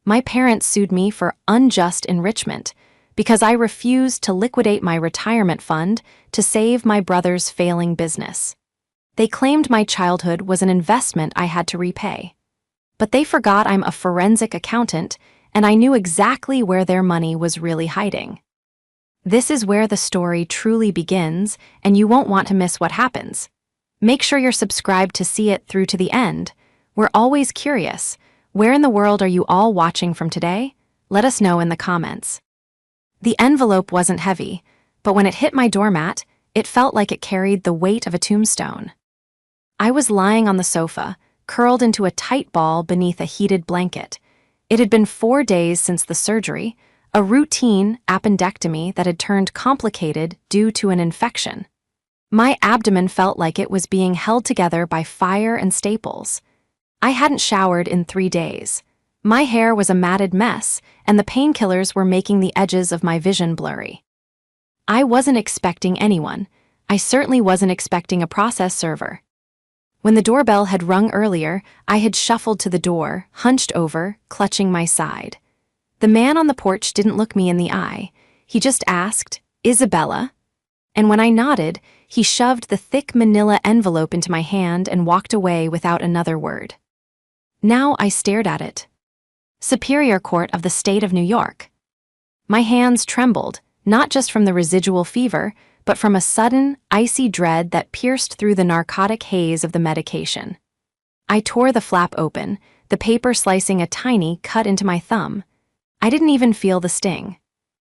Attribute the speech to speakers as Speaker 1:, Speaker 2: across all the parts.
Speaker 1: My parents sued me for unjust enrichment because I refused to liquidate my retirement fund to save my brother's failing business. They claimed my childhood was an investment I had to repay. But they forgot I'm a forensic accountant, and I knew exactly where their money was really hiding. This is where the story truly begins, and you won't want to miss what happens. Make sure you're subscribed to see it through to the end. We're always curious. Where in the world are you all watching from today? Let us know in the comments. The envelope wasn't heavy, but when it hit my doormat, it felt like it carried the weight of a tombstone. I was lying on the sofa, curled into a tight ball beneath a heated blanket. It had been 4 days since the surgery, a routine appendectomy that had turned complicated due to an infection. My abdomen felt like it was being held together by fire and staples. I hadn't showered in 3 days. My hair was a matted mess, and the painkillers were making the edges of my vision blurry. I wasn't expecting anyone. I certainly wasn't expecting a process server. When the doorbell had rung earlier, I had shuffled to the door, hunched over, clutching my side. The man on the porch didn't look me in the eye. He just asked, "Isabella?" And when I nodded, he shoved the thick manila envelope into my hand and walked away without another word. Now I stared at it. Superior Court of the State of New York. My hands trembled, not just from the residual fever, but from a sudden, icy dread that pierced through the narcotic haze of the medication. I tore the flap open, the paper slicing a tiny cut into my thumb. I didn't even feel the sting.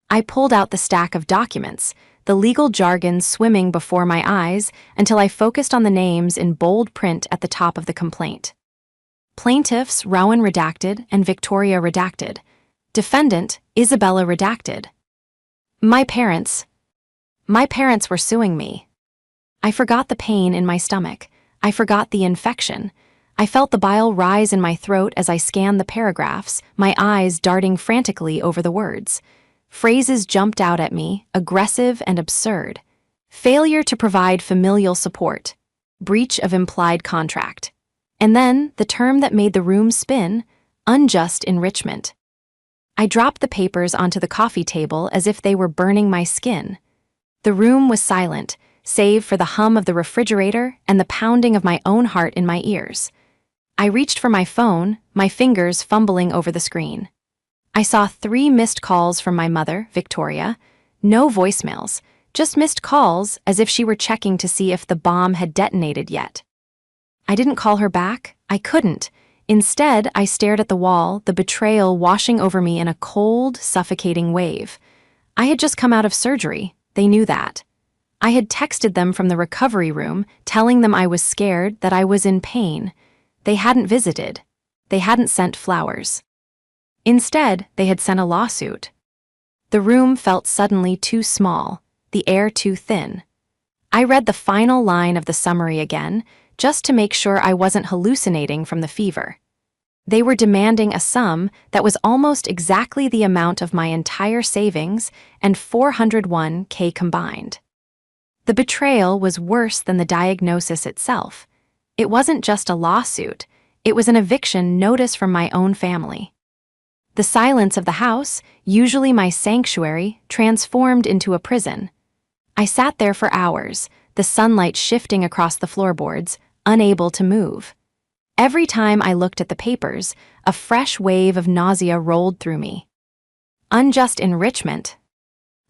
Speaker 1: I pulled out the stack of documents, the legal jargon swimming before my eyes until I focused on the names in bold print at the top of the complaint. Plaintiffs Rowan redacted and Victoria redacted. Defendant Isabella redacted. My parents were suing me. I forgot the pain in my stomach. I forgot the infection. I felt the bile rise in my throat as I scanned the paragraphs, my eyes darting frantically over the words. Phrases jumped out at me, aggressive and absurd. Failure to provide familial support. Breach of implied contract. And then, the term that made the room spin, unjust enrichment. I dropped the papers onto the coffee table as if they were burning my skin. The room was silent, save for the hum of the refrigerator and the pounding of my own heart in my ears. I reached for my phone, my fingers fumbling over the screen. I saw 3 missed calls from my mother, Victoria. No voicemails, just missed calls as if she were checking to see if the bomb had detonated yet. I didn't call her back. I couldn't. Instead, I stared at the wall, the betrayal washing over me in a cold, suffocating wave. I had just come out of surgery. They knew that. I had texted them from the recovery room, telling them I was scared, that I was in pain. They hadn't visited. They hadn't sent flowers. Instead, they had sent a lawsuit. The room felt suddenly too small, the air too thin. I read the final line of the summary again, just to make sure I wasn't hallucinating from the fever. They were demanding a sum that was almost exactly the amount of my entire savings and $401K combined. The betrayal was worse than the diagnosis itself. It wasn't just a lawsuit, it was an eviction notice from my own family. The silence of the house, usually my sanctuary, transformed into a prison. I sat there for hours, the sunlight shifting across the floorboards, unable to move. Every time I looked at the papers, a fresh wave of nausea rolled through me. Unjust enrichment.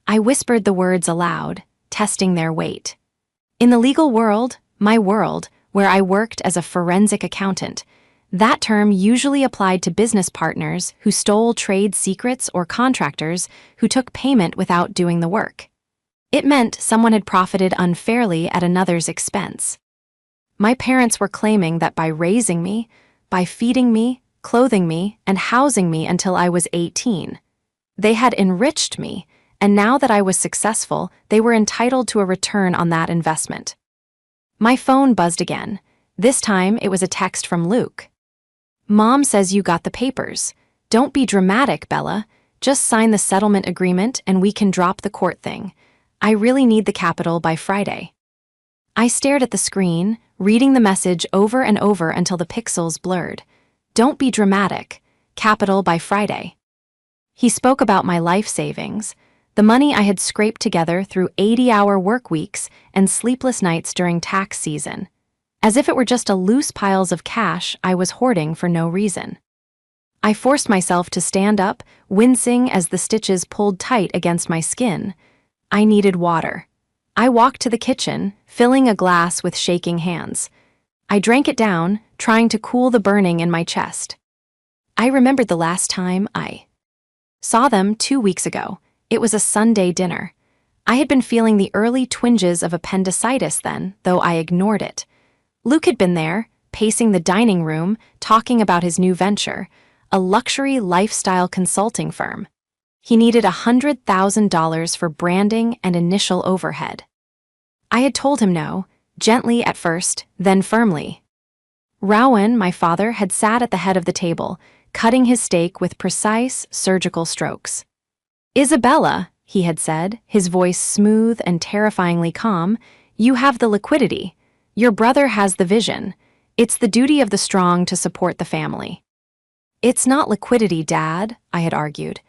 Speaker 1: I whispered the words aloud, testing their weight. In the legal world, my world, where I worked as a forensic accountant, that term usually applied to business partners who stole trade secrets or contractors who took payment without doing the work. It meant someone had profited unfairly at another's expense. My parents were claiming that by raising me, by feeding me, clothing me, and housing me until I was 18, they had enriched me, and now that I was successful, they were entitled to a return on that investment. My phone buzzed again. This time it was a text from Luke. "Mom says you got the papers. Don't be dramatic, Bella. Just sign the settlement agreement and we can drop the court thing. I really need the capital by Friday." I stared at the screen, reading the message over and over until the pixels blurred. Don't be dramatic. capital by Friday. He spoke about my life savings, the money I had scraped together through 80-hour work weeks and sleepless nights during tax season, as if it were just a loose piles of cash I was hoarding for no reason. I forced myself to stand up, wincing as the stitches pulled tight against my skin. I needed water. I walked to the kitchen, filling a glass with shaking hands. I drank it down, trying to cool the burning in my chest. I remembered the last time I saw them 2 weeks ago. It was a Sunday dinner. I had been feeling the early twinges of appendicitis then, though I ignored it. Luke had been there, pacing the dining room, talking about his new venture, a luxury lifestyle consulting firm. He needed $100,000 for branding and initial overhead. I had told him no, gently at first, then firmly. Rowan, my father, had sat at the head of the table, cutting his steak with precise, surgical strokes. "Isabella," he had said, his voice smooth and terrifyingly calm, "you have the liquidity. Your brother has the vision. It's the duty of the strong to support the family." "It's not liquidity, Dad," I had argued.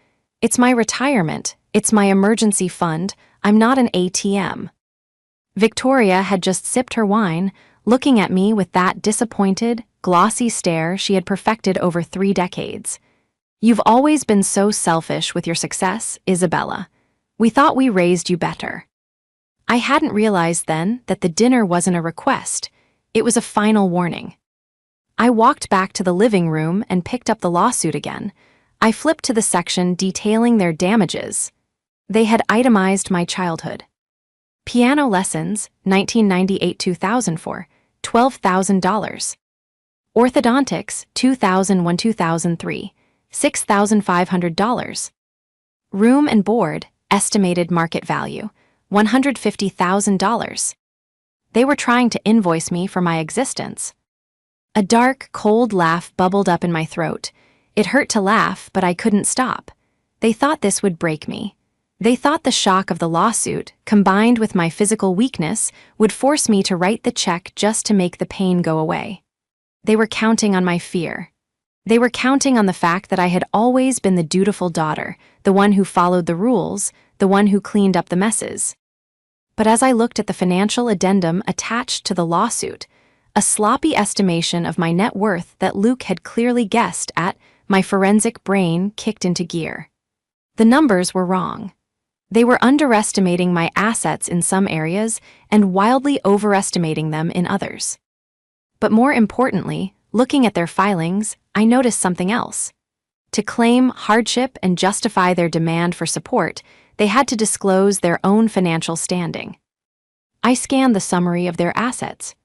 Speaker 1: "It's my retirement. It's my emergency fund. I'm not an ATM." Victoria had just sipped her wine, looking at me with that disappointed, glossy stare she had perfected over 3 decades. "You've always been so selfish with your success, Isabella. We thought we raised you better." I hadn't realized then that the dinner wasn't a request. It was a final warning. I walked back to the living room and picked up the lawsuit again. I flipped to the section detailing their damages. They had itemized my childhood. Piano lessons, 1998-2004, $12,000. Orthodontics, 2001-2003, $6,500. Room and board, estimated market value, $150,000. They were trying to invoice me for my existence. A dark, cold laugh bubbled up in my throat. It hurt to laugh, but I couldn't stop. They thought this would break me. They thought the shock of the lawsuit, combined with my physical weakness, would force me to write the check just to make the pain go away. They were counting on my fear. They were counting on the fact that I had always been the dutiful daughter, the one who followed the rules, the one who cleaned up the messes. But as I looked at the financial addendum attached to the lawsuit, a sloppy estimation of my net worth that Luke had clearly guessed at, my forensic brain kicked into gear. The numbers were wrong. They were underestimating my assets in some areas and wildly overestimating them in others. But more importantly, looking at their filings, I noticed something else. To claim hardship and justify their demand for support, they had to disclose their own financial standing. I scanned the summary of their assets.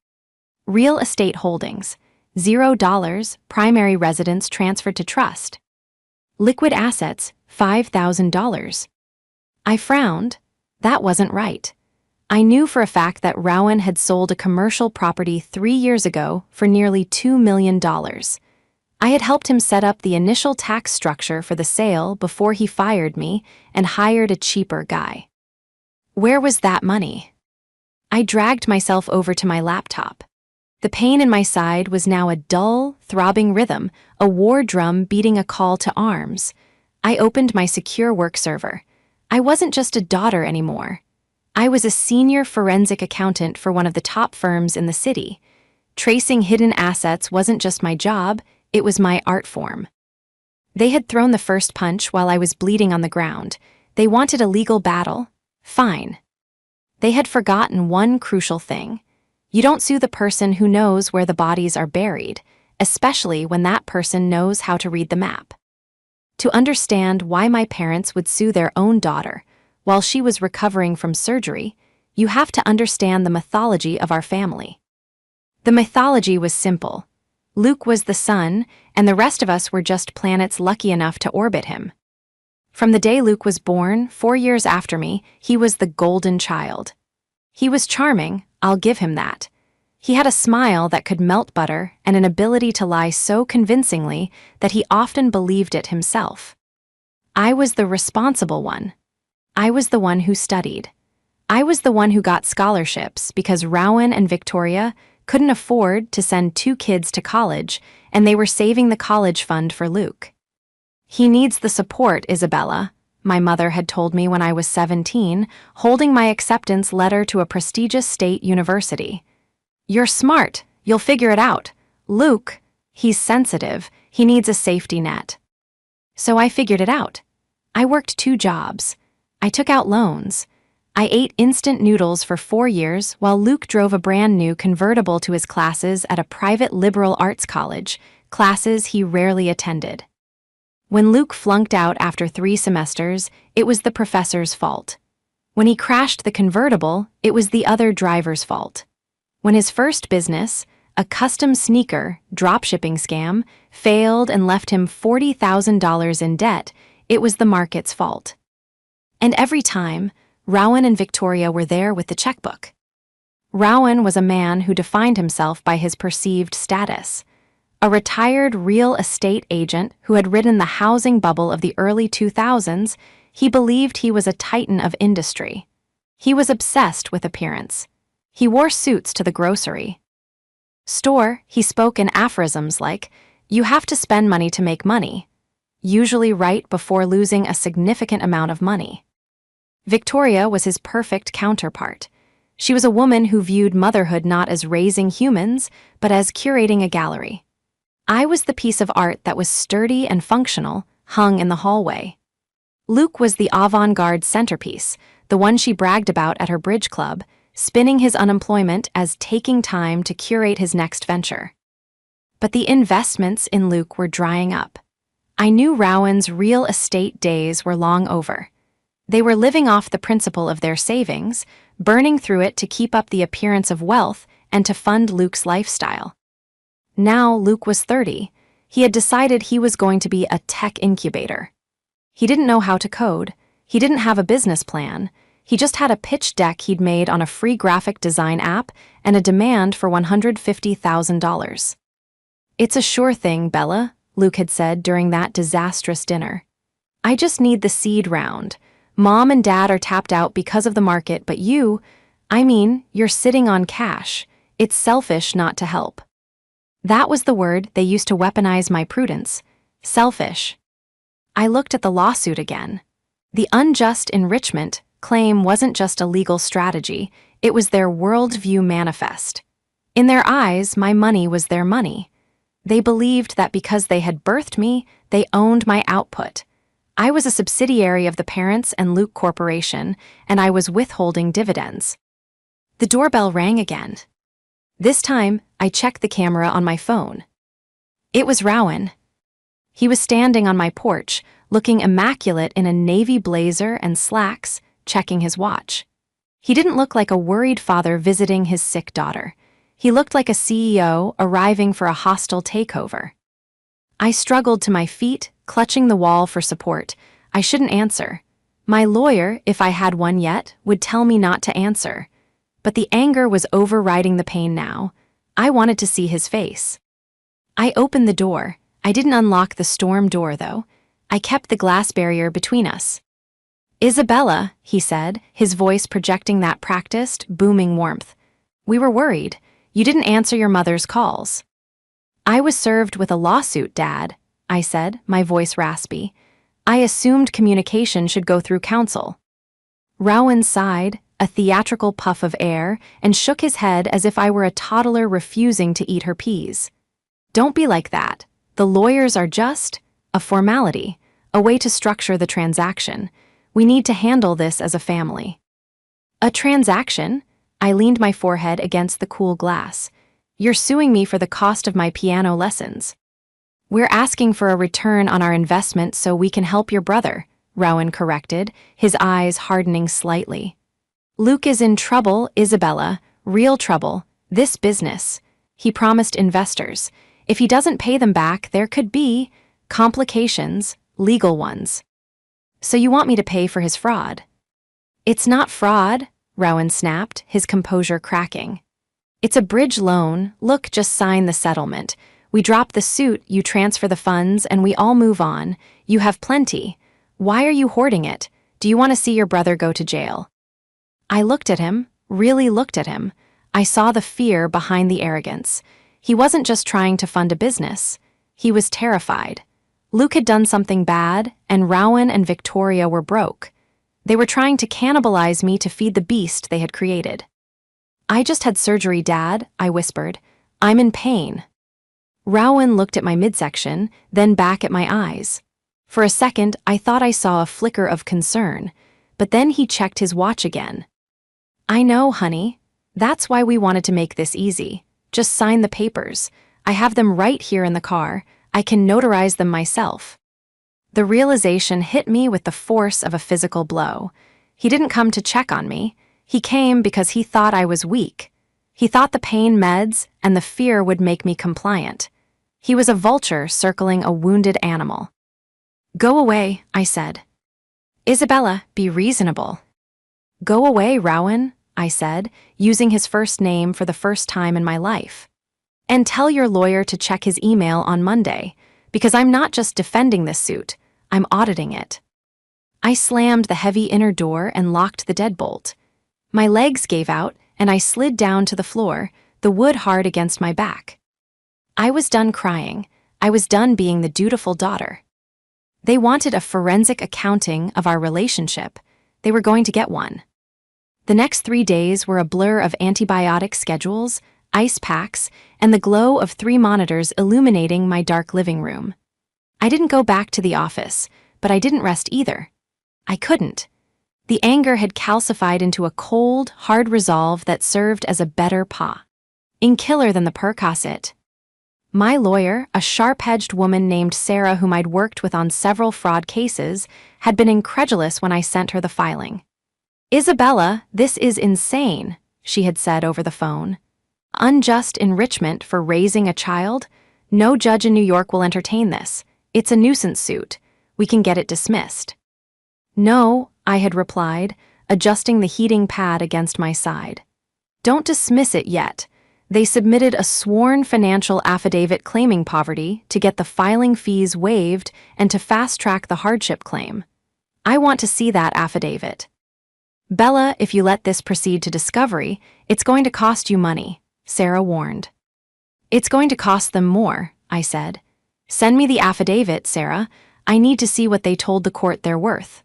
Speaker 1: Real estate holdings, $0, primary residence transferred to trust. Liquid assets, $5,000. I frowned. That wasn't right. I knew for a fact that Rowan had sold a commercial property 3 years ago for nearly $2 million. I had helped him set up the initial tax structure for the sale before he fired me and hired a cheaper guy. Where was that money? I dragged myself over to my laptop. The pain in my side was now a dull, throbbing rhythm, a war drum beating a call to arms. I opened my secure work server. I wasn't just a daughter anymore. I was a senior forensic accountant for one of the top firms in the city. Tracing hidden assets wasn't just my job, it was my art form. They had thrown the first punch while I was bleeding on the ground. They wanted a legal battle? Fine. They had forgotten one crucial thing. You don't sue the person who knows where the bodies are buried, especially when that person knows how to read the map. To understand why my parents would sue their own daughter while she was recovering from surgery, you have to understand the mythology of our family. The mythology was simple. Luke was the sun, and the rest of us were just planets lucky enough to orbit him. From the day Luke was born, 4 years after me, he was the golden child. He was charming, I'll give him that. He had a smile that could melt butter and an ability to lie so convincingly that he often believed it himself. I was the responsible one. I was the one who studied. I was the one who got scholarships because Rowan and Victoria couldn't afford to send 2 kids to college, and they were saving the college fund for Luke. He needs the support, Isabella, my mother had told me when I was 17, holding my acceptance letter to a prestigious state university. You're smart, you'll figure it out. Luke, he's sensitive, he needs a safety net. So I figured it out. I worked 2 jobs. I took out loans. I ate instant noodles for 4 years while Luke drove a brand new convertible to his classes at a private liberal arts college, classes he rarely attended. When Luke flunked out after 3 semesters, it was the professor's fault. When he crashed the convertible, it was the other driver's fault. When his first business, a custom sneaker dropshipping scam, failed and left him $40,000 in debt, it was the market's fault. And every time, Rowan and Victoria were there with the checkbook. Rowan was a man who defined himself by his perceived status. A retired real estate agent who had ridden the housing bubble of the early 2000s, he believed he was a titan of industry. He was obsessed with appearance. He wore suits to the grocery store. He spoke in aphorisms like, "You have to spend money to make money," usually right before losing a significant amount of money. Victoria was his perfect counterpart. She was a woman who viewed motherhood not as raising humans, but as curating a gallery. I was the piece of art that was sturdy and functional, hung in the hallway. Luke was the avant-garde centerpiece, the one she bragged about at her bridge club, spinning his unemployment as taking time to curate his next venture. But the investments in Luke were drying up. I knew Rowan's real estate days were long over. They were living off the principal of their savings, burning through it to keep up the appearance of wealth and to fund Luke's lifestyle. Now Luke was 30. He had decided he was going to be a tech incubator. He didn't know how to code. He didn't have a business plan. He just had a pitch deck he'd made on a free graphic design app and a demand for $150,000. "It's a sure thing, Bella," Luke had said during that disastrous dinner. "I just need the seed round. Mom and Dad are tapped out because of the market, but you're sitting on cash. It's selfish not to help." That was the word they used to weaponize my prudence. Selfish. I looked at the lawsuit again. The unjust enrichment claim wasn't just a legal strategy, it was their worldview manifest. In their eyes, my money was their money. They believed that because they had birthed me, they owned my output. I was a subsidiary of the Parents and Luke Corporation, and I was withholding dividends. The doorbell rang again. This time, I checked the camera on my phone. It was Rowan. He was standing on my porch, looking immaculate in a navy blazer and slacks, checking his watch. He didn't look like a worried father visiting his sick daughter. He looked like a CEO arriving for a hostile takeover. I struggled to my feet, clutching the wall for support. I shouldn't answer. My lawyer, if I had one yet, would tell me not to answer. But the anger was overriding the pain now. I wanted to see his face. I opened the door. I didn't unlock the storm door, though. I kept the glass barrier between us. "Isabella," he said, his voice projecting that practiced, booming warmth. "We were worried. You didn't answer your mother's calls." "I was served with a lawsuit, Dad," I said, my voice raspy. "I assumed communication should go through counsel." Rowan sighed, a theatrical puff of air, and shook his head as if I were a toddler refusing to eat her peas. "Don't be like that. The lawyers are just a formality, a way to structure the transaction. We need to handle this as a family." "A transaction?" I leaned my forehead against the cool glass. "You're suing me for the cost of my piano lessons." "We're asking for a return on our investment so we can help your brother," Rowan corrected, his eyes hardening slightly. "Luke is in trouble, Isabella, real trouble, this business. He promised investors. If he doesn't pay them back, there could be complications, legal ones." "So you want me to pay for his fraud?" "It's not fraud," Rowan snapped, his composure cracking. "It's a bridge loan. Look, just sign the settlement. We drop the suit, you transfer the funds, and we all move on. You have plenty. Why are you hoarding it? Do you want to see your brother go to jail?" I looked at him, really looked at him. I saw the fear behind the arrogance. He wasn't just trying to fund a business. He was terrified. Luke had done something bad, and Rowan and Victoria were broke. They were trying to cannibalize me to feed the beast they had created. I just had surgery, Dad, I whispered. I'm in pain. Rowan looked at my midsection, then back at my eyes. For a second, I thought I saw a flicker of concern, but then he checked his watch again. I know, honey. That's why we wanted to make this easy. Just sign the papers. I have them right here in the car. I can notarize them myself. The realization hit me with the force of a physical blow. He didn't come to check on me. He came because he thought I was weak. He thought the pain meds and the fear would make me compliant. He was a vulture circling a wounded animal. Go away, I said. Isabella, be reasonable. Go away, Rowan, I said, using his first name for the first time in my life. And tell your lawyer to check his email on Monday, because I'm not just defending this suit, I'm auditing it. I slammed the heavy inner door and locked the deadbolt. My legs gave out, and I slid down to the floor, the wood hard against my back. I was done crying. I was done being the dutiful daughter. They wanted a forensic accounting of our relationship. They were going to get one. The next 3 days were a blur of antibiotic schedules, ice packs, and the glow of 3 monitors illuminating my dark living room. I didn't go back to the office, but I didn't rest either. I couldn't. The anger had calcified into a cold, hard resolve that served as a better killer than the Percocet. My lawyer, a sharp-edged woman named Sarah whom I'd worked with on several fraud cases, had been incredulous when I sent her the filing. Isabella, this is insane, she had said over the phone. Unjust enrichment for raising a child? No judge in New York will entertain this. It's a nuisance suit. We can get it dismissed. No, I had replied, adjusting the heating pad against my side. Don't dismiss it yet. They submitted a sworn financial affidavit claiming poverty to get the filing fees waived and to fast-track the hardship claim. I want to see that affidavit. Bella, if you let this proceed to discovery, it's going to cost you money, Sarah warned. It's going to cost them more, I said. Send me the affidavit, Sarah. I need to see what they told the court they're worth.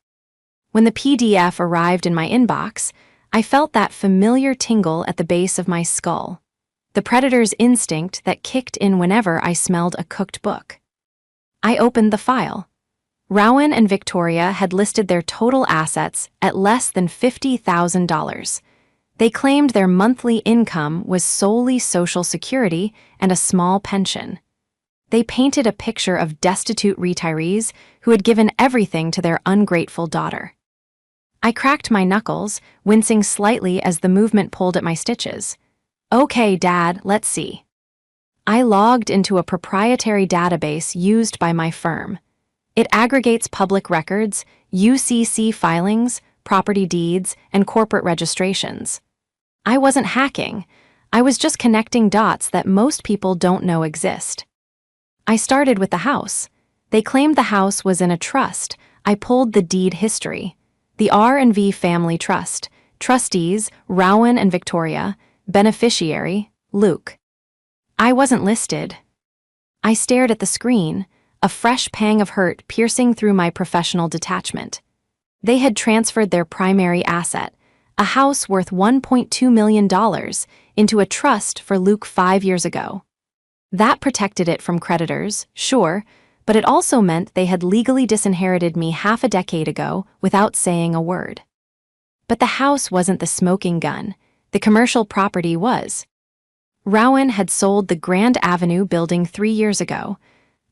Speaker 1: When the PDF arrived in my inbox, I felt that familiar tingle at the base of my skull. The predator's instinct that kicked in whenever I smelled a cooked book. I opened the file. Rowan and Victoria had listed their total assets at less than $50,000. They claimed their monthly income was solely Social Security and a small pension. They painted a picture of destitute retirees who had given everything to their ungrateful daughter. I cracked my knuckles, wincing slightly as the movement pulled at my stitches. Okay, Dad, let's see. I logged into a proprietary database used by my firm. It aggregates public records, UCC filings, property deeds, and corporate registrations. I wasn't hacking. I was just connecting dots that most people don't know exist. I started with the house. They claimed the house was in a trust. I pulled the deed history. The R&V Family Trust. Trustees, Rowan and Victoria. Beneficiary, Luke. I wasn't listed. I stared at the screen, a fresh pang of hurt piercing through my professional detachment. They had transferred their primary asset, a house worth $1.2 million, into a trust for Luke 5 years ago. That protected it from creditors, sure, but it also meant they had legally disinherited me half a decade ago without saying a word. But the house wasn't the smoking gun. The commercial property was. Rowan had sold the Grand Avenue building 3 years ago.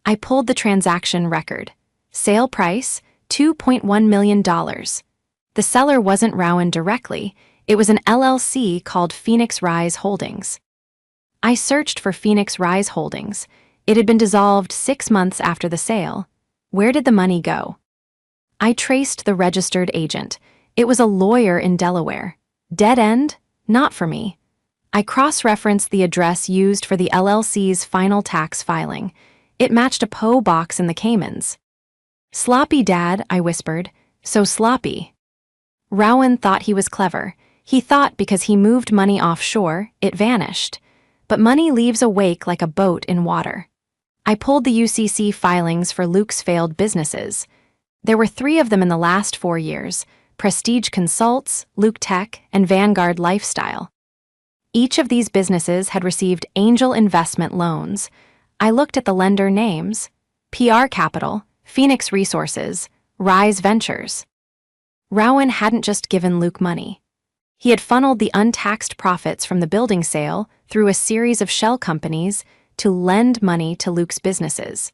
Speaker 1: I pulled the transaction record. Sale price, $2.1 million. The seller wasn't Rowan directly. It was an LLC called Phoenix Rise Holdings. I searched for Phoenix Rise Holdings. It had been dissolved 6 months after the sale. Where did the money go? I traced the registered agent. It was a lawyer in Delaware. Dead end? Not for me. I cross-referenced the address used for the LLC's final tax filing. It matched a P.O. box in the Caymans. Sloppy, Dad, I whispered. So sloppy. Rowan thought he was clever. He thought because he moved money offshore, it vanished. But money leaves a wake like a boat in water. I pulled the UCC filings for Luke's failed businesses. There were 3 of them in the last 4 years: Prestige Consults, Luke Tech, and Vanguard Lifestyle. Each of these businesses had received angel investment loans. I looked at the lender names: PR Capital, Phoenix Resources, Rise Ventures. Rowan hadn't just given Luke money. He had funneled the untaxed profits from the building sale through a series of shell companies to lend money to Luke's businesses.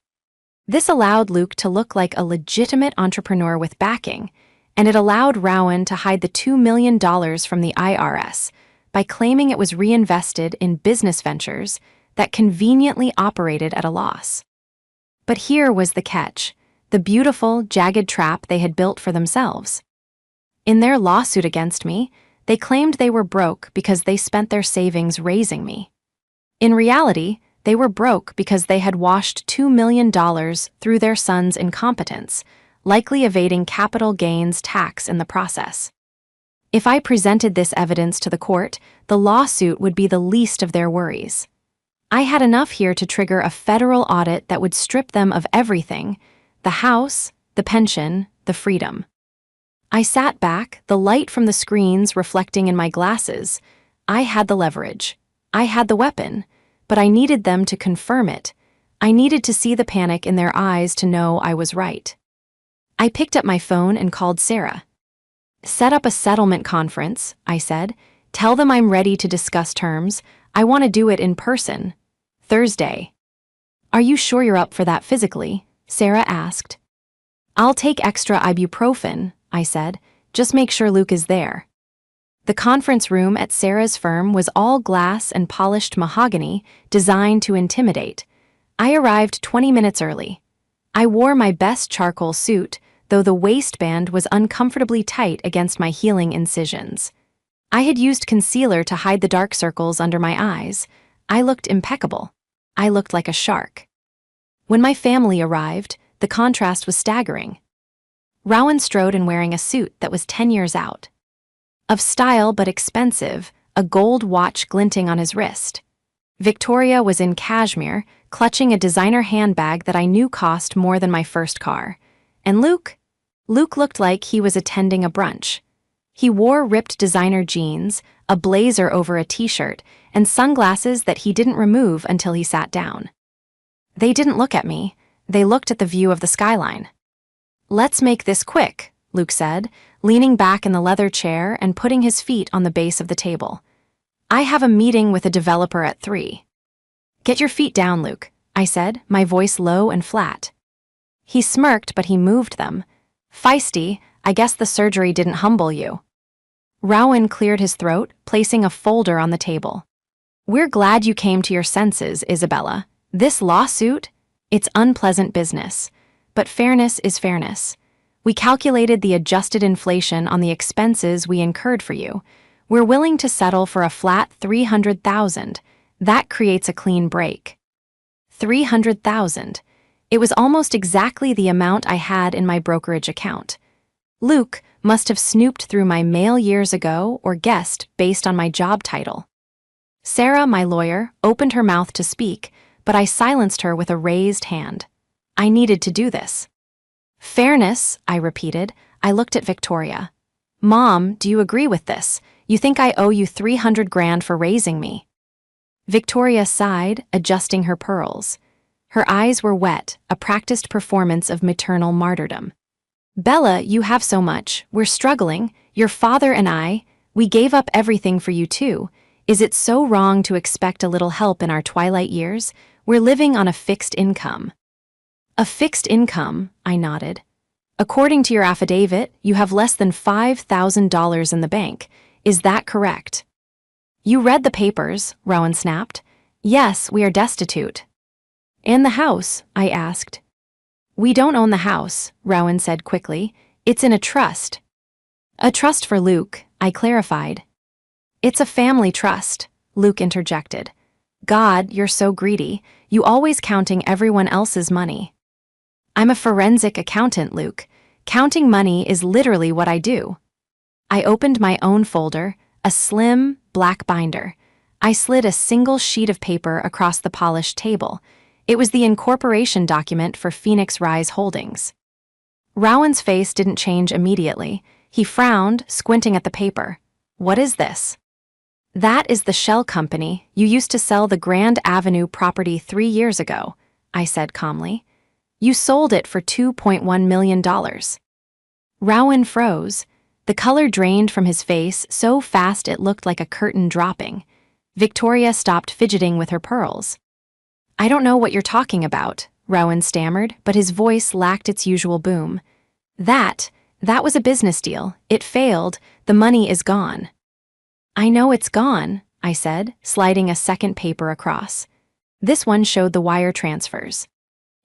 Speaker 1: This allowed Luke to look like a legitimate entrepreneur with backing, and it allowed Rowan to hide the $2 million from the IRS by claiming it was reinvested in business ventures that conveniently operated at a loss. But here was the catch: the beautiful, jagged trap they had built for themselves. In their lawsuit against me, they claimed they were broke because they spent their savings raising me. In reality, they were broke because they had washed $2 million through their son's incompetence, likely evading capital gains tax in the process. If I presented this evidence to the court, the lawsuit would be the least of their worries. I had enough here to trigger a federal audit that would strip them of everything: the house, the pension, the freedom. I sat back, the light from the screens reflecting in my glasses. I had the leverage. I had the weapon, but I needed them to confirm it. I needed to see the panic in their eyes to know I was right. I picked up my phone and called Sarah. "Set up a settlement conference," I said. "Tell them I'm ready to discuss terms. I want to do it in person. Thursday." "Are you sure you're up for that physically?" Sarah asked. "I'll take extra ibuprofen," I said. "Just make sure Luke is there." The conference room at Sarah's firm was all glass and polished mahogany, designed to intimidate. I arrived 20 minutes early. I wore my best charcoal suit, though the waistband was uncomfortably tight against my healing incisions. I had used concealer to hide the dark circles under my eyes. I looked impeccable. I looked like a shark. When my family arrived, the contrast was staggering. Rowan strode in wearing a suit that was 10 years out. Of style but expensive, a gold watch glinting on his wrist. Victoria was in cashmere, clutching a designer handbag that I knew cost more than my first car. And Luke looked like he was attending a brunch. He wore ripped designer jeans, a blazer over a t-shirt, and sunglasses that he didn't remove until he sat down. They didn't look at me. They looked at the view of the skyline. "Let's make this quick," Luke said, leaning back in the leather chair and putting his feet on the base of the table. "I have a meeting with a developer at 3. "Get your feet down, Luke," I said, my voice low and flat. He smirked, but he moved them. "Feisty, I guess the surgery didn't humble you." Rowan cleared his throat, placing a folder on the table. "We're glad you came to your senses, Isabella. This lawsuit? It's unpleasant business. But fairness is fairness. We calculated the adjusted inflation on the expenses we incurred for you. We're willing to settle for a flat $300,000. That creates a clean break." $300,000. It was almost exactly the amount I had in my brokerage account. Luke must have snooped through my mail years ago or guessed based on my job title. Sarah, my lawyer, opened her mouth to speak, but I silenced her with a raised hand. I needed to do this. "Fairness," I repeated. I looked at Victoria. "Mom, do you agree with this? You think I owe you $300,000 for raising me?" Victoria sighed, adjusting her pearls. Her eyes were wet, a practiced performance of maternal martyrdom. "Bella, you have so much. We're struggling. Your father and I, we gave up everything for you too. Is it so wrong to expect a little help in our twilight years? We're living on a fixed income." "A fixed income," I nodded. "According to your affidavit, you have less than $5,000 in the bank. Is that correct?" "You read the papers," Rowan snapped. "Yes, we are destitute." "And the house?" I asked. "We don't own the house," Rowan said quickly. "It's in a trust." "A trust for Luke," I clarified. "It's a family trust," Luke interjected. "God, you're so greedy. You always counting everyone else's money." "I'm a forensic accountant, Luke. Counting money is literally what I do." I opened my own folder, a slim, black binder. I slid a single sheet of paper across the polished table. It was the incorporation document for Phoenix Rise Holdings. Rowan's face didn't change immediately. He frowned, squinting at the paper. What is this? That is the shell company you used to sell the Grand Avenue property 3 years ago, I said calmly. You sold it for $2.1 million. Rowan froze. The color drained from his face so fast it looked like a curtain dropping. Victoria stopped fidgeting with her pearls. I don't know what you're talking about, Rowan stammered, but his voice lacked its usual boom. That was a business deal. It failed. The money is gone. I know it's gone, I said, sliding a second paper across. This one showed the wire transfers.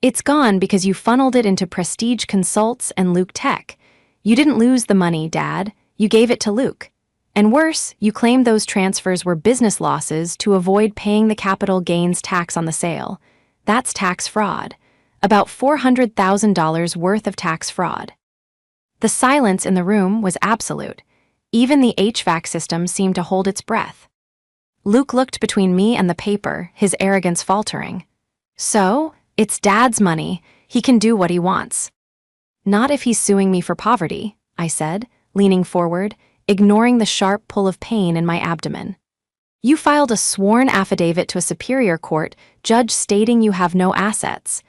Speaker 1: It's gone because you funneled it into Prestige Consults and Luke Tech. You didn't lose the money, Dad. You gave it to Luke. And worse, you claimed those transfers were business losses to avoid paying the capital gains tax on the sale. That's tax fraud. About $400,000 worth of tax fraud. The silence in the room was absolute. Even the HVAC system seemed to hold its breath. Luke looked between me and the paper, his arrogance faltering. So, it's Dad's money. He can do what he wants. Not if he's suing me for poverty, I said, leaning forward, ignoring the sharp pull of pain in my abdomen. You filed a sworn affidavit to a superior court judge stating you have no assets,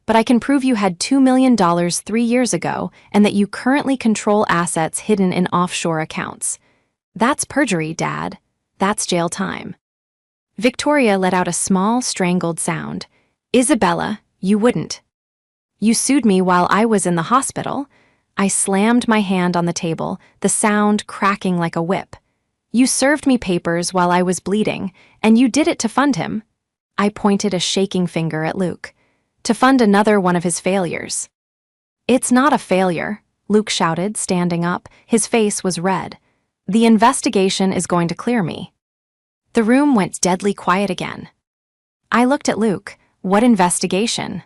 Speaker 1: but I can prove you had $2 million 3 years ago and that you currently control assets hidden in offshore accounts. That's perjury, Dad. That's jail time. Victoria let out a small, strangled sound. Isabella, you wouldn't. You sued me while I was in the hospital. I slammed my hand on the table, the sound cracking like a whip. You served me papers while I was bleeding, and you did it to fund him. I pointed a shaking finger at Luke. To fund another one of his failures. It's not a failure, Luke shouted, standing up. His face was red. The investigation is going to clear me. The room went deadly quiet again. I looked at Luke. What investigation?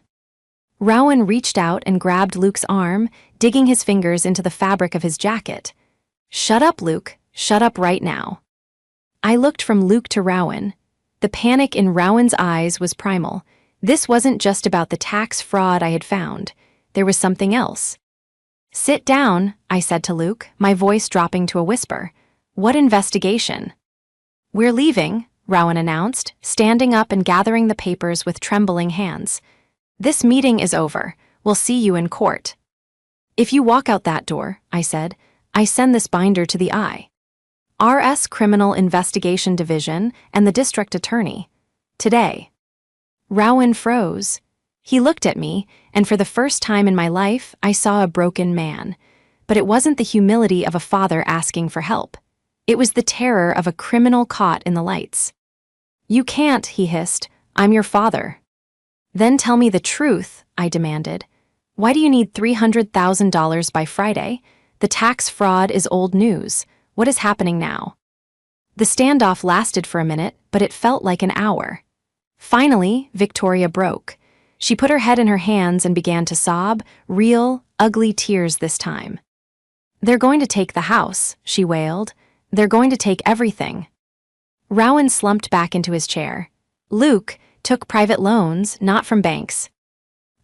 Speaker 1: Rowan reached out and grabbed Luke's arm, digging his fingers into the fabric of his jacket. Shut up, Luke. Shut up right now. I looked from Luke to Rowan. The panic in Rowan's eyes was primal. This wasn't just about the tax fraud I had found. There was something else. Sit down, I said to Luke, my voice dropping to a whisper. What investigation? We're leaving, Rowan announced, standing up and gathering the papers with trembling hands. This meeting is over. We'll see you in court. If you walk out that door, I said, I send this binder to the RS Criminal Investigation Division and the district attorney. Today. Rowan froze. He looked at me, and for the first time in my life, I saw a broken man. But it wasn't the humility of a father asking for help. It was the terror of a criminal caught in the lights. You can't, he hissed. I'm your father. Then tell me the truth, I demanded. Why do you need $300,000 by Friday? The tax fraud is old news. What is happening now? The standoff lasted for a minute, but it felt like an hour. Finally, Victoria broke. She put her head in her hands and began to sob, real, ugly tears this time. They're going to take the house, she wailed. They're going to take everything. Rowan slumped back into his chair. Luke took private loans, not from banks.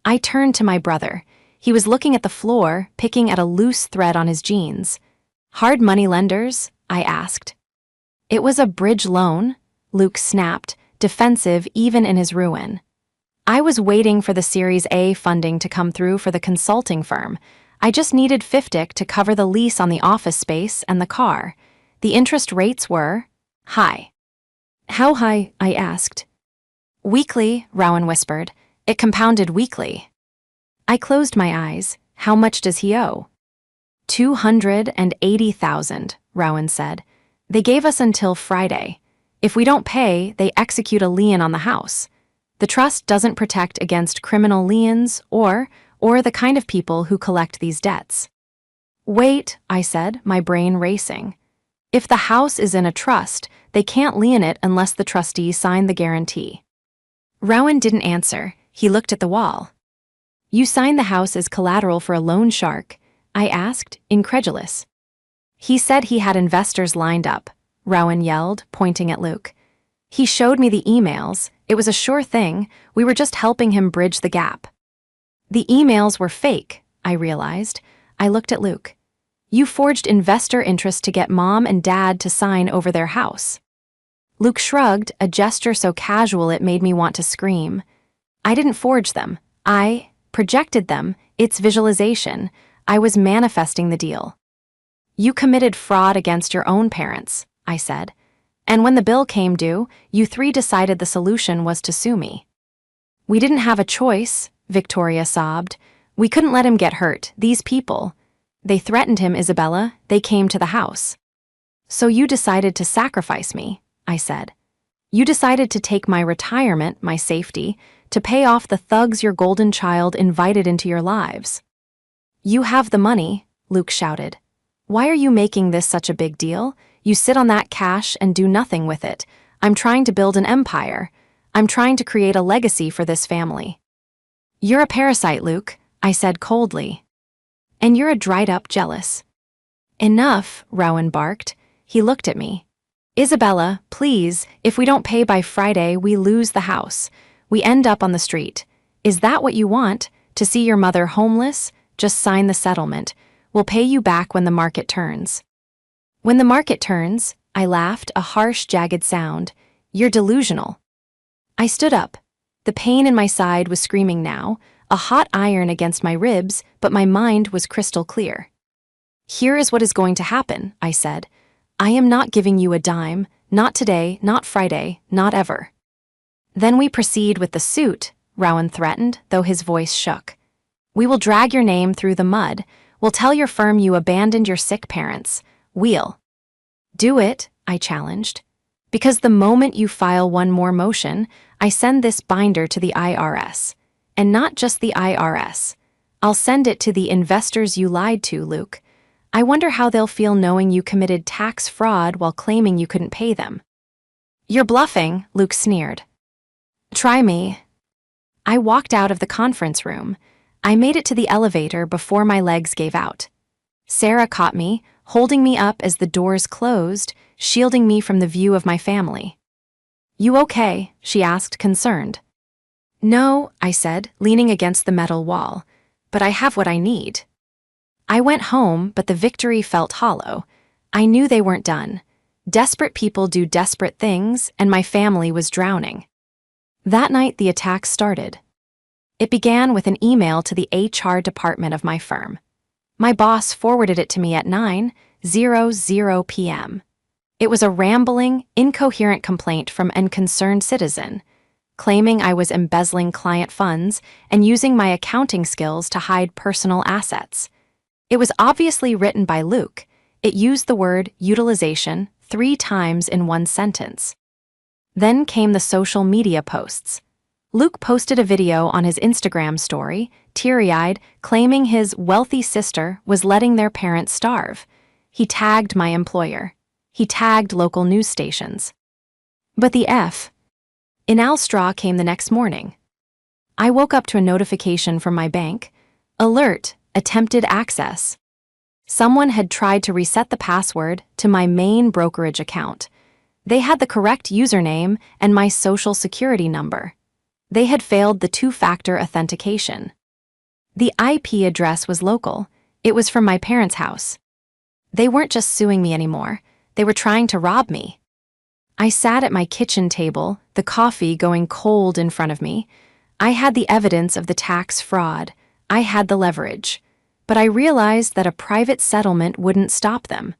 Speaker 1: I turned to my brother. He was looking at the floor, picking at a loose thread on his jeans. Hard money lenders? I asked. It was a bridge loan, Luke snapped, defensive even in his ruin. I was waiting for the Series A funding to come through for the consulting firm. I just needed $50,000 to cover the lease on the office space and the car. The interest rates were high. How high? I asked. Weekly, Rowan whispered. It compounded weekly. I closed my eyes. How much does he owe? $280,000, Rowan said. They gave us until Friday. If we don't pay, they execute a lien on the house. The trust doesn't protect against criminal liens or the kind of people who collect these debts. Wait, I said, my brain racing. If the house is in a trust, they can't lien it unless the trustee signed the guarantee. Rowan didn't answer. He looked at the wall. You signed the house as collateral for a loan shark? I asked, incredulous. He said he had investors lined up, Rowan yelled, pointing at Luke. He showed me the emails, It was a sure thing. We were just helping him bridge the gap. The emails were fake, I realized. I looked at Luke. You forged investor interest to get Mom and Dad to sign over their house. Luke shrugged, a gesture so casual it made me want to scream. I didn't forge them. I projected them. It's visualization. I was manifesting the deal. You committed fraud against your own parents, I said. And when the bill came due, you three decided the solution was to sue me. We didn't have a choice, Victoria sobbed. We couldn't let him get hurt. These people. They threatened him, Isabella. They came to the house. So you decided to sacrifice me, I said. You decided to take my retirement, my safety, to pay off the thugs your golden child invited into your lives. You have the money, Luke shouted. Why are you making this such a big deal? You sit on that cash and do nothing with it. I'm trying to build an empire. I'm trying to create a legacy for this family. You're a parasite, Luke, I said coldly. And you're a dried-up jealous. Enough, Rowan barked. He looked at me. Isabella, please, if we don't pay by Friday, we lose the house. We end up on the street. Is that what you want? To see your mother homeless? Just sign the settlement. We'll pay you back when the market turns. When the market turns, I laughed, a harsh, jagged sound. You're delusional. I stood up. The pain in my side was screaming now, a hot iron against my ribs, but my mind was crystal clear. Here is what is going to happen, I said. I am not giving you a dime, not today, not Friday, not ever. Then we proceed with the suit, Rowan threatened, though his voice shook. We will drag your name through the mud. We'll tell your firm you abandoned your sick parents. We'll. Do it, I challenged. Because the moment you file one more motion, I send this binder to the IRS. And not just the IRS. I'll send it to the investors you lied to, Luke. I wonder how they'll feel knowing you committed tax fraud while claiming you couldn't pay them. You're bluffing, Luke sneered. Try me. I walked out of the conference room. I made it to the elevator before my legs gave out. Sarah caught me, holding me up as the doors closed, shielding me from the view of my family. You okay? She asked, concerned. No, I said, leaning against the metal wall, but I have what I need. I went home, but the victory felt hollow. I knew they weren't done. Desperate people do desperate things, and my family was drowning. That night, the attack started. It began with an email to the HR department of my firm. My boss forwarded it to me at 9:00 p.m. It was a rambling, incoherent complaint from an concerned citizen, claiming I was embezzling client funds and using my accounting skills to hide personal assets. It was obviously written by Luke. It used the word utilization 3 times in one sentence. Then came the social media posts. Luke posted a video on his Instagram story, teary-eyed, claiming his wealthy sister was letting their parents starve. He tagged my employer. He tagged local news stations. But the inal straw came the next morning. I woke up to a notification from my bank. Alert, attempted access. Someone had tried to reset the password to my main brokerage account. They had the correct username and my social security number. They had failed the 2-factor authentication. The IP address was local. It was from my parents' house. They weren't just suing me anymore. They were trying to rob me. I sat at my kitchen table, the coffee going cold in front of me. I had the evidence of the tax fraud. I had the leverage. But I realized that a private settlement wouldn't stop them.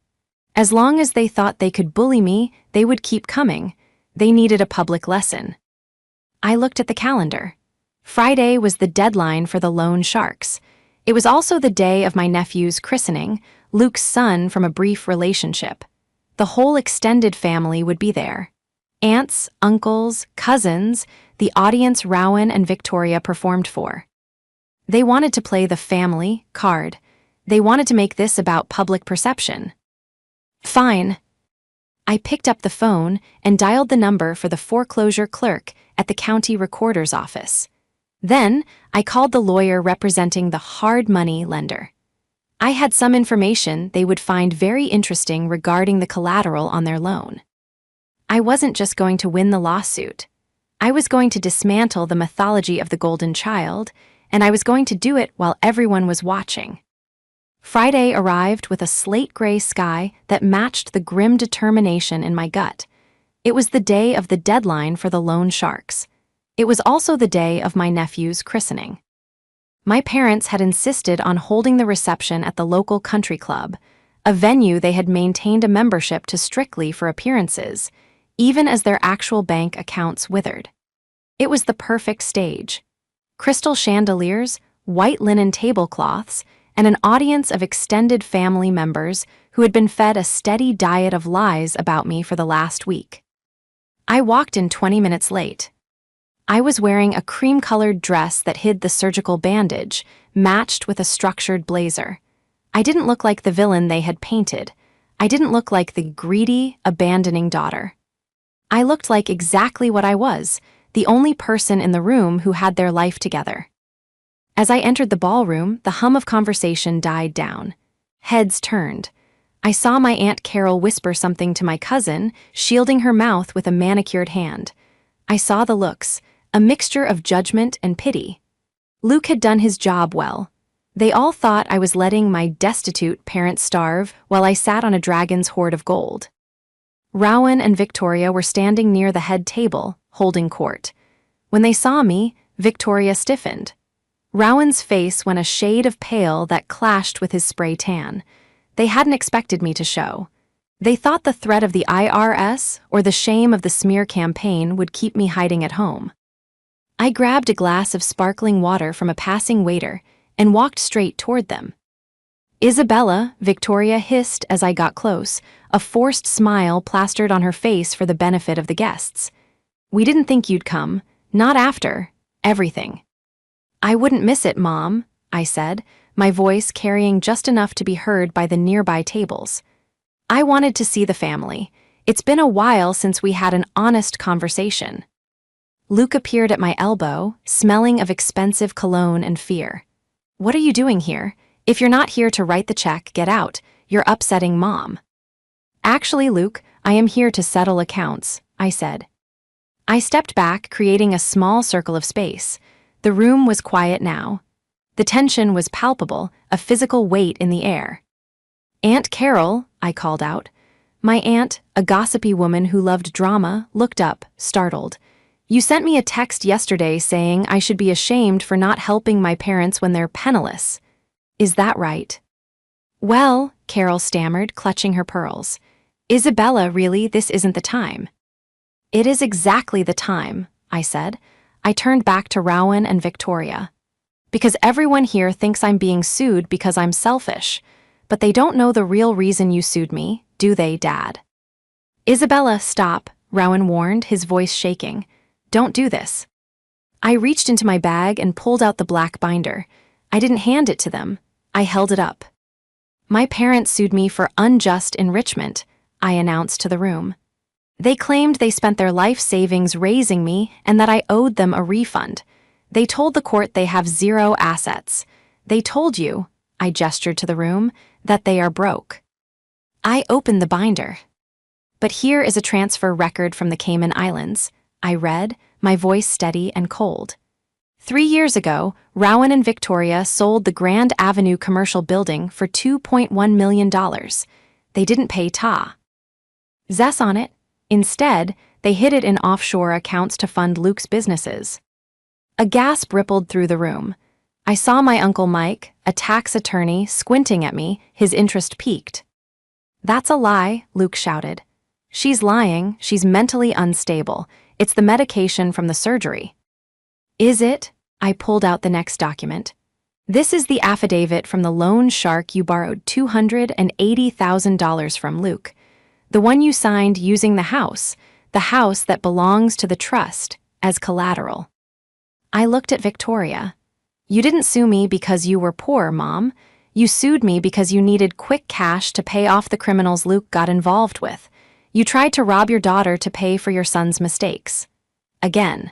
Speaker 1: As long as they thought they could bully me, they would keep coming. They needed a public lesson. I looked at the calendar. Friday was the deadline for the loan sharks. It was also the day of my nephew's christening, Luke's son from a brief relationship. The whole extended family would be there. Aunts, uncles, cousins, the audience Rowan and Victoria performed for. They wanted to play the family card. They wanted to make this about public perception. Fine. I picked up the phone and dialed the number for the foreclosure clerk at the county recorder's office. Then, I called the lawyer representing the hard money lender. I had some information they would find very interesting regarding the collateral on their loan. I wasn't just going to win the lawsuit. I was going to dismantle the mythology of the golden child, and I was going to do it while everyone was watching. Friday arrived with a slate-gray sky that matched the grim determination in my gut. It was the day of the deadline for the loan sharks. It was also the day of my nephew's christening. My parents had insisted on holding the reception at the local country club, a venue they had maintained a membership to strictly for appearances, even as their actual bank accounts withered. It was the perfect stage. Crystal chandeliers, white linen tablecloths, and an audience of extended family members who had been fed a steady diet of lies about me for the last week. I walked in 20 minutes late. I was wearing a cream-colored dress that hid the surgical bandage, matched with a structured blazer. I didn't look like the villain they had painted. I didn't look like the greedy, abandoning daughter. I looked like exactly what I was, the only person in the room who had their life together. As I entered the ballroom, the hum of conversation died down. Heads turned. I saw my Aunt Carol whisper something to my cousin, shielding her mouth with a manicured hand. I saw the looks, a mixture of judgment and pity. Luke had done his job well. They all thought I was letting my destitute parents starve while I sat on a dragon's hoard of gold. Rowan and Victoria were standing near the head table, holding court. When they saw me, Victoria stiffened. Rowan's face went a shade of pale that clashed with his spray tan. They hadn't expected me to show. They thought the threat of the IRS or the shame of the smear campaign would keep me hiding at home. I grabbed a glass of sparkling water from a passing waiter and walked straight toward them. Isabella, Victoria hissed as I got close, a forced smile plastered on her face for the benefit of the guests. We didn't think you'd come, not after everything. I wouldn't miss it, Mom, I said, my voice carrying just enough to be heard by the nearby tables. I wanted to see the family. It's been a while since we had an honest conversation. Luke appeared at my elbow, smelling of expensive cologne and fear. What are you doing here? If you're not here to write the check, get out. You're upsetting Mom. Actually, Luke, I am here to settle accounts, I said. I stepped back, creating a small circle of space. The room was quiet now. The tension was palpable, a physical weight in the air. Aunt Carol, I called out. My aunt, a gossipy woman who loved drama, looked up, startled. You sent me a text yesterday saying I should be ashamed for not helping my parents when they're penniless. Is that right? Well, Carol stammered, clutching her pearls. Isabella, really, this isn't the time. It is exactly the time, I said. I turned back to Rowan and Victoria. Because everyone here thinks I'm being sued because I'm selfish, but they don't know the real reason you sued me, do they, Dad? Isabella, stop, Rowan warned, his voice shaking. Don't do this. I reached into my bag and pulled out the black binder. I didn't hand it to them. I held it up. My parents sued me for unjust enrichment, I announced to the room. They claimed they spent their life savings raising me and that I owed them a refund. They told the court they have zero assets. They told you, I gestured to the room, that they are broke. I opened the binder. But here is a transfer record from the Cayman Islands, I read, my voice steady and cold. 3 years ago, Rowan and Victoria sold the Grand Avenue commercial building for $2.1 million. They didn't pay Zess on it. Instead, they hid it in offshore accounts to fund Luke's businesses. A gasp rippled through the room. I saw my Uncle Mike, a tax attorney, squinting at me, his interest piqued. That's a lie, Luke shouted. She's lying, she's mentally unstable. It's the medication from the surgery. Is it? I pulled out the next document. This is the affidavit from the loan shark you borrowed $280,000 from, Luke. The one you signed using the house that belongs to the trust, as collateral. I looked at Victoria. You didn't sue me because you were poor, Mom. You sued me because you needed quick cash to pay off the criminals Luke got involved with. You tried to rob your daughter to pay for your son's mistakes. Again.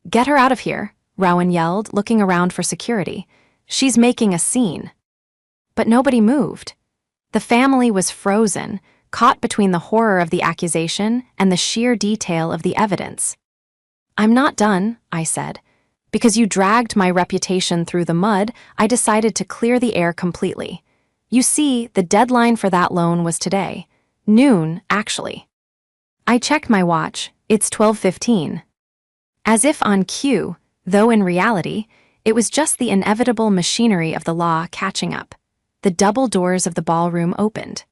Speaker 1: Get her out of here, Rowan yelled, looking around for security. She's making a scene. But nobody moved. The family was frozen, caught between the horror of the accusation and the sheer detail of the evidence. I'm not done, I said. Because you dragged my reputation through the mud, I decided to clear the air completely. You see, the deadline for that loan was today. Noon, actually. I checked my watch. It's 12:15. As if on cue, though in reality, it was just the inevitable machinery of the law catching up. The double doors of the ballroom opened.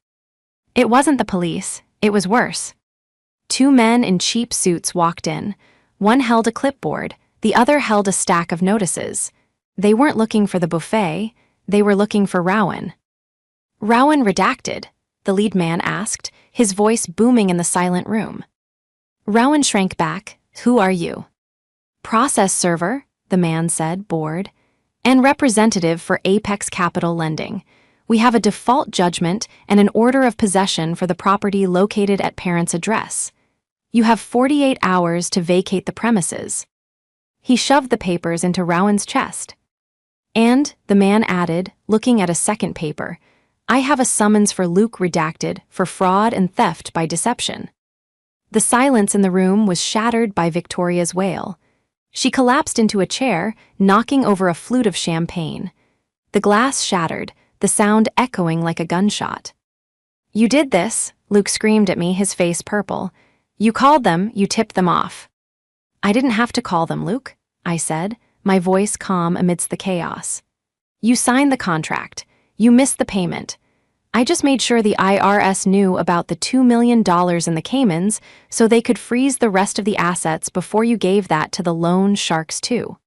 Speaker 1: It wasn't the police, it was worse. Two men in cheap suits walked in. One held a clipboard, the other held a stack of notices. They weren't looking for the buffet, they were looking for Rowan. Rowan redacted, the lead man asked, his voice booming in the silent room. Rowan shrank back. Who are you? Process server, the man said, bored, and representative for Apex Capital Lending. We have a default judgment and an order of possession for the property located at parent's address. You have 48 hours to vacate the premises. He shoved the papers into Rowan's chest. And, the man added, looking at a second paper, I have a summons for Luke redacted for fraud and theft by deception. The silence in the room was shattered by Victoria's wail. She collapsed into a chair, knocking over a flute of champagne. The glass shattered, the sound echoing like a gunshot. You did this, Luke screamed at me, his face purple. You called them, you tipped them off. I didn't have to call them, Luke, I said, my voice calm amidst the chaos. You signed the contract. You missed the payment. I just made sure the IRS knew about the $2 million in the Caymans so they could freeze the rest of the assets before you gave that to the loan sharks too.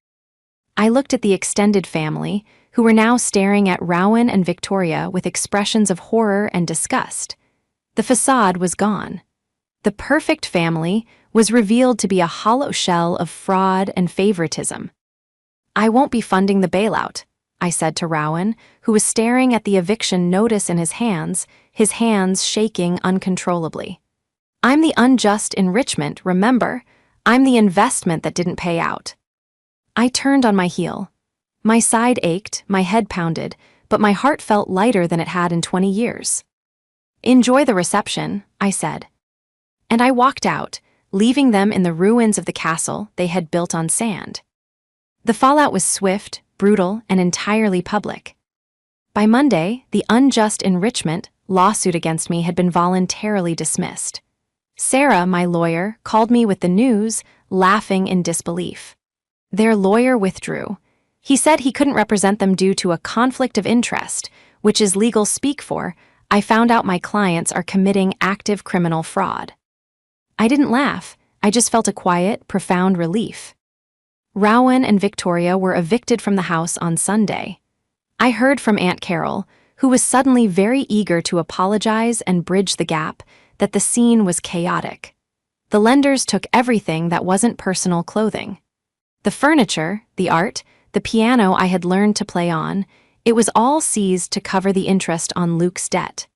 Speaker 1: I looked at the extended family, who were now staring at Rowan and Victoria with expressions of horror and disgust. The facade was gone. The perfect family was revealed to be a hollow shell of fraud and favoritism. I won't be funding the bailout, I said to Rowan, who was staring at the eviction notice in his hands shaking uncontrollably. I'm the unjust enrichment, remember? I'm the investment that didn't pay out. I turned on my heel. My side ached, my head pounded, but my heart felt lighter than it had in 20 years. Enjoy the reception, I said. And I walked out, leaving them in the ruins of the castle they had built on sand. The fallout was swift, brutal, and entirely public. By Monday, the unjust enrichment lawsuit against me had been voluntarily dismissed. Sarah, my lawyer, called me with the news, laughing in disbelief. Their lawyer withdrew. He said he couldn't represent them due to a conflict of interest, which is legal speak for, I found out my clients are committing active criminal fraud. I didn't laugh, I just felt a quiet, profound relief. Rowan and Victoria were evicted from the house on Sunday. I heard from Aunt Carol, who was suddenly very eager to apologize and bridge the gap, that the scene was chaotic. The lenders took everything that wasn't personal clothing. The furniture, the art, the piano I had learned to play on, it was all seized to cover the interest on Luke's debt.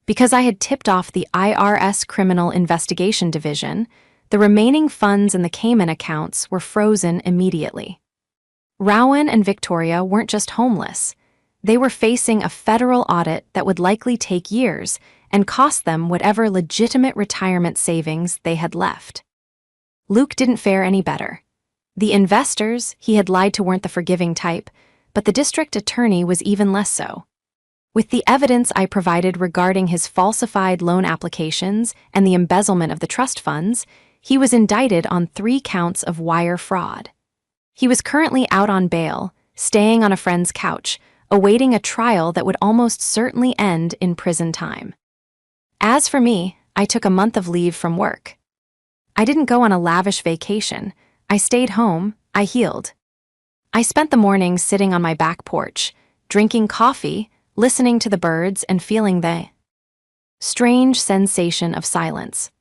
Speaker 1: Because I had tipped off the IRS Criminal Investigation Division, the remaining funds in the Cayman accounts were frozen immediately. Rowan and Victoria weren't just homeless. They were facing a federal audit that would likely take years and cost them whatever legitimate retirement savings they had left. Luke didn't fare any better. The investors he had lied to weren't the forgiving type, but the district attorney was even less so. With the evidence I provided regarding his falsified loan applications and the embezzlement of the trust funds, he was indicted on 3 counts of wire fraud. He was currently out on bail, staying on a friend's couch, awaiting a trial that would almost certainly end in prison time. As for me, I took a month of leave from work. I didn't go on a lavish vacation. I stayed home, I healed. I spent the mornings sitting on my back porch, drinking coffee, listening to the birds, and feeling the strange sensation of silence.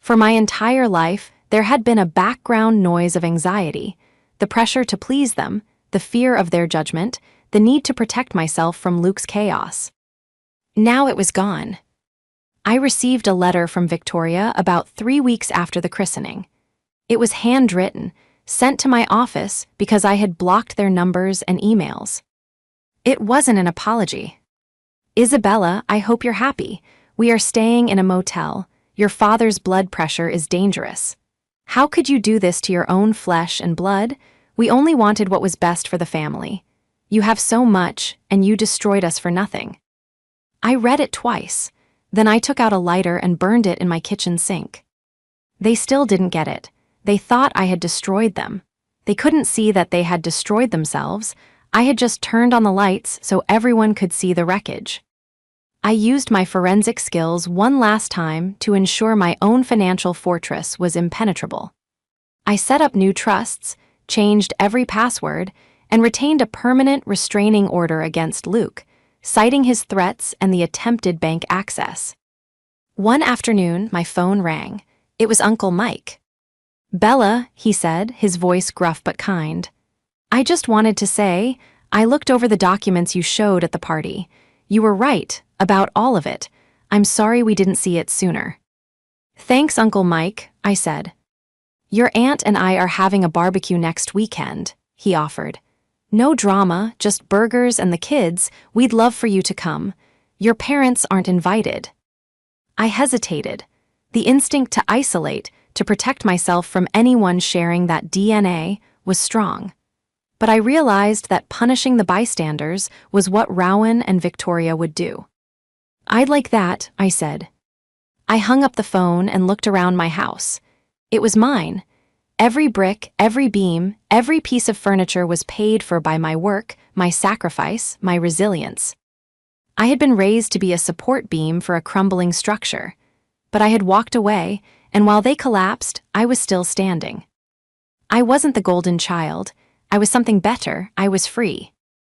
Speaker 1: For my entire life, there had been a background noise of anxiety, the pressure to please them, the fear of their judgment, the need to protect myself from Luke's chaos. Now it was gone. I received a letter from Victoria about 3 weeks after the christening. It was handwritten, sent to my office because I had blocked their numbers and emails. It wasn't an apology. Isabella, I hope you're happy. We are staying in a motel. Your father's blood pressure is dangerous. How could you do this to your own flesh and blood? We only wanted what was best for the family. You have so much, and you destroyed us for nothing." I read it twice. Then I took out a lighter and burned it in my kitchen sink. They still didn't get it. They thought I had destroyed them. They couldn't see that they had destroyed themselves. I had just turned on the lights so everyone could see the wreckage. I used my forensic skills one last time to ensure my own financial fortress was impenetrable. I set up new trusts, changed every password, and retained a permanent restraining order against Luke, citing his threats and the attempted bank access. One afternoon, my phone rang. It was Uncle Mike. "Bella," he said, his voice gruff but kind. "I just wanted to say, I looked over the documents you showed at the party. You were right about all of it. I'm sorry we didn't see it sooner." "Thanks, Uncle Mike," I said. "Your aunt and I are having a barbecue next weekend," he offered. "No drama, just burgers and the kids. We'd love for you to come. Your parents aren't invited." I hesitated. The instinct to isolate, to protect myself from anyone sharing that DNA, was strong. But I realized that punishing the bystanders was what Rowan and Victoria would do. "I'd like that," I said. I hung up the phone and looked around my house. It was mine. Every brick, every beam, every piece of furniture was paid for by my work, my sacrifice, my resilience. I had been raised to be a support beam for a crumbling structure. But I had walked away, and while they collapsed, I was still standing. I wasn't the golden child. I was something better. I was free.